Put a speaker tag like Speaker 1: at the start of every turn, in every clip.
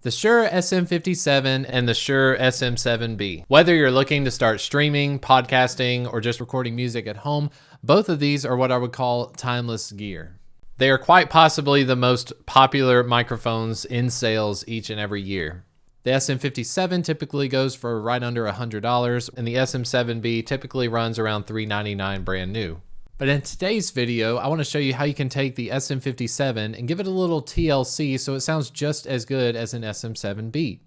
Speaker 1: The Shure SM57 and the Shure SM7B. Whether you're looking to start streaming, podcasting, or just recording music at home, both of these are what I would call timeless gear. They are quite possibly the most popular microphones in sales each and every year. The SM57 typically goes for right under $100, and the SM7B typically runs around $399 brand new. But in today's video, I want to show you how you can take the SM57 and give it a little TLC so it sounds just as good as an SM7B.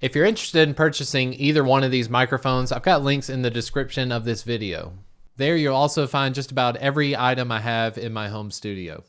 Speaker 1: If you're interested in purchasing either one of these microphones, I've got links in the description of this video. There you'll also find just about every item I have in my home studio.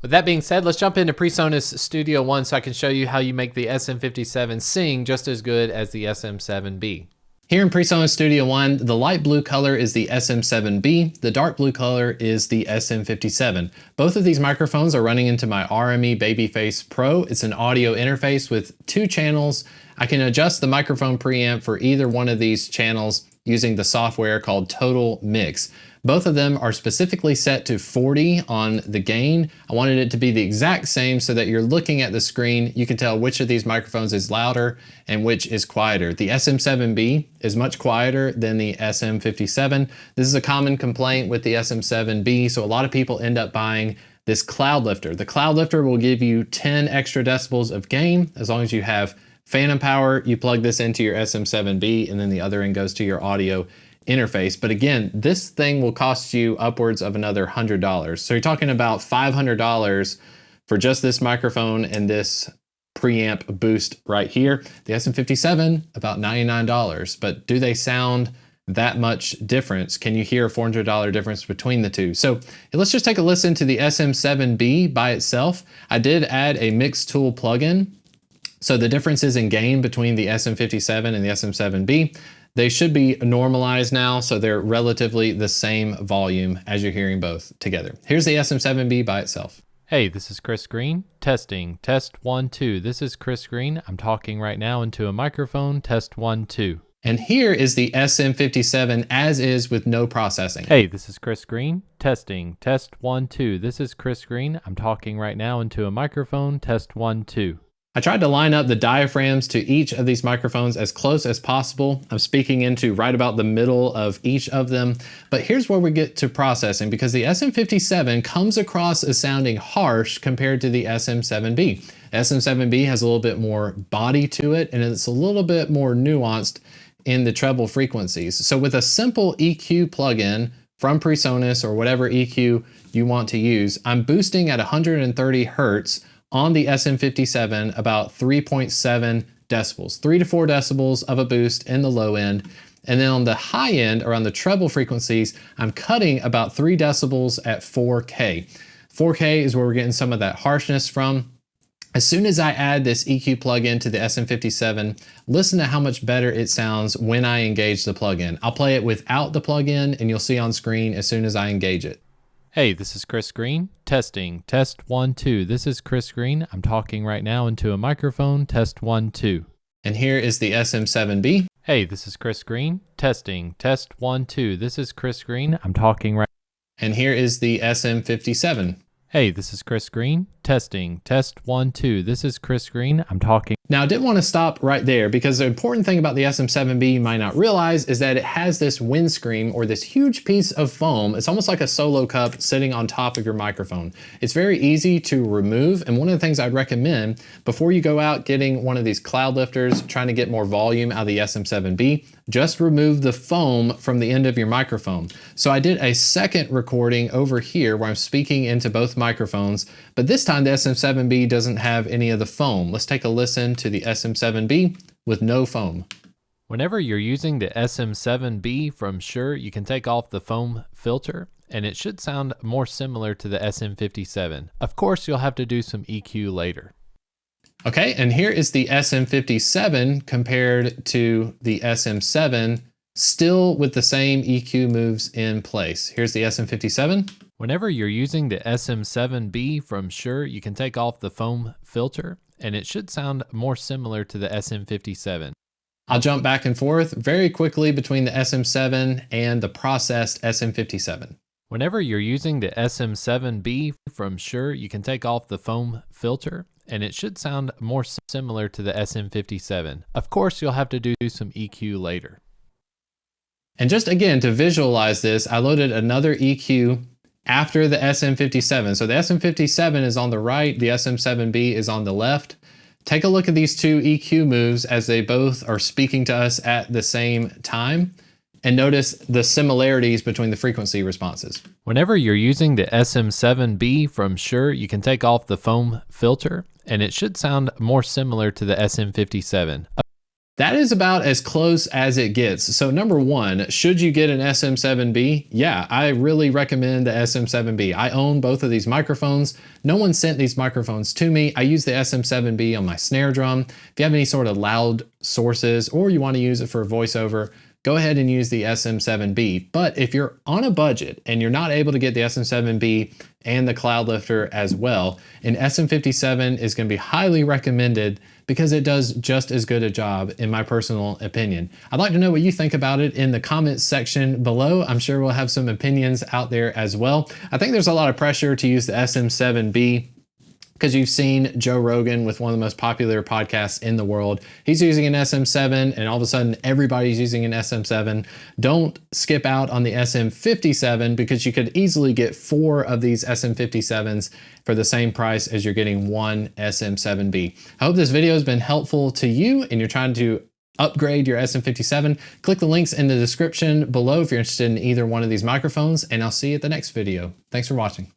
Speaker 1: With that being said, let's jump into PreSonus Studio One so I can show you how you make the SM57 sing just as good as the SM7B. Here in PreSonus Studio One, the light blue color is the SM7B, the dark blue color is the SM57. Both of these microphones are running into my RME Babyface Pro. It's an audio interface with 2 channels. I can adjust the microphone preamp for either one of these channels using the software called Total Mix. Both of them are specifically set to 40 on the gain. I wanted it to be the exact same so that you're looking at the screen, you can tell which of these microphones is louder and which is quieter. The SM7B is much quieter than the SM57. This is a common complaint with the SM7B, so a lot of people end up buying this Cloudlifter. The Cloudlifter will give you 10 extra decibels of gain as long as you have phantom power. You plug this into your SM7B and then the other end goes to your audio interface. But again, this thing will cost you upwards of another $100. So you're talking about $500 for just this microphone and this preamp boost right here. The SM57, about $99. But do they sound that much difference? Can you hear a $400 difference between the two? So let's just take a listen to the SM7B by itself. I did add a mix tool plugin. So the differences in gain between the SM57 and the SM7B, they should be normalized now, so they're relatively the same volume as you're hearing both together. Here's the SM7B by itself.
Speaker 2: Hey, this is Chris Green. Testing. Test 1, 2. This is Chris Green. I'm talking right now into a microphone. Test 1, 2.
Speaker 1: And here is the SM57 as is with no processing.
Speaker 2: Hey, this is Chris Green. Testing. Test 1, 2. This is Chris Green. I'm talking right now into a microphone. Test 1, 2.
Speaker 1: I tried to line up the diaphragms to each of these microphones as close as possible. I'm speaking into right about the middle of each of them. But here's where we get to processing, because the SM57 comes across as sounding harsh compared to the SM7B. SM7B has a little bit more body to it, and it's a little bit more nuanced in the treble frequencies. So with a simple EQ plugin from PreSonus or whatever EQ you want to use, I'm boosting at 130 Hertz on the SM57 about 3.7 decibels, 3 to 4 decibels of a boost in the low end. And then on the high end, around the treble frequencies, I'm cutting about 3 decibels at 4K. 4K is where we're getting some of that harshness from. As soon as I add this EQ plugin to the SM57, listen to how much better it sounds when I engage the plugin. I'll play it without the plugin and you'll see on screen as soon as I engage it.
Speaker 2: Hey, this is Chris Green. Testing. Test 1, 2. This is Chris Green. I'm talking right now into a microphone. Test 1, 2.
Speaker 1: And here is the SM7B.
Speaker 2: Hey, this is Chris Green. Testing. Test 1, 2. This is Chris Green. I'm talking right.
Speaker 1: And here is the SM57.
Speaker 2: Hey, this is Chris Green. Testing. Test 1, 2. This is Chris Green. I'm talking.
Speaker 1: Now, I didn't want to stop right there because the important thing about the SM7B you might not realize is that it has this windscreen or this huge piece of foam. It's almost like a solo cup sitting on top of your microphone. It's very easy to remove, and one of the things I'd recommend before you go out getting one of these Cloudlifters, trying to get more volume out of the SM7B, just remove the foam from the end of your microphone. So I did a second recording over here where I'm speaking into both microphones, but this time the SM7B doesn't have any of the foam. Let's take a listen to the SM7B with no foam.
Speaker 2: Whenever you're using the SM7B from Shure, you can take off the foam filter and it should sound more similar to the SM57. Of course, you'll have to do some EQ later.
Speaker 1: Okay, and here is the SM57 compared to the SM7, still with the same EQ moves in place. Here's the SM57.
Speaker 2: Whenever you're using the SM7B from Shure, you can take off the foam filter and it should sound more similar to the SM57.
Speaker 1: I'll jump back and forth very quickly between the SM7 and the processed SM57.
Speaker 2: Whenever you're using the SM7B from Shure, you can take off the foam filter and it should sound more similar to the SM57. Of course, you'll have to do some EQ later.
Speaker 1: And just again, to visualize this, I loaded another EQ after the SM57. So the SM57 is on the right, the SM7B is on the left. Take a look at these two EQ moves as they both are speaking to us at the same time, and notice the similarities between the frequency responses.
Speaker 2: Whenever you're using the SM7B from Shure, you can take off the foam filter, and it should sound more similar to the SM57.
Speaker 1: That is about as close as it gets. So number one, should you get an SM7B? Yeah, I really recommend the SM7B. I own both of these microphones. No one sent these microphones to me. I use the SM7B on my snare drum. If you have any sort of loud sources or you want to use it for voiceover, go ahead and use the SM7B. But if you're on a budget and you're not able to get the SM7B and the Cloudlifter as well, an SM57 is going to be highly recommended because it does just as good a job, in my personal opinion. I'd like to know what you think about it in the comments section below. I'm sure we'll have some opinions out there as well. I think there's a lot of pressure to use the SM7B because you've seen Joe Rogan with one of the most popular podcasts in the world. He's using an SM7 and all of a sudden everybody's using an SM7. Don't skip out on the SM57 because you could easily get 4 of these SM57s for the same price as you're getting one SM7B. I hope this video has been helpful to you and you're trying to upgrade your SM57. Click the links in the description below if you're interested in either one of these microphones, and I'll see you at the next video. Thanks for watching.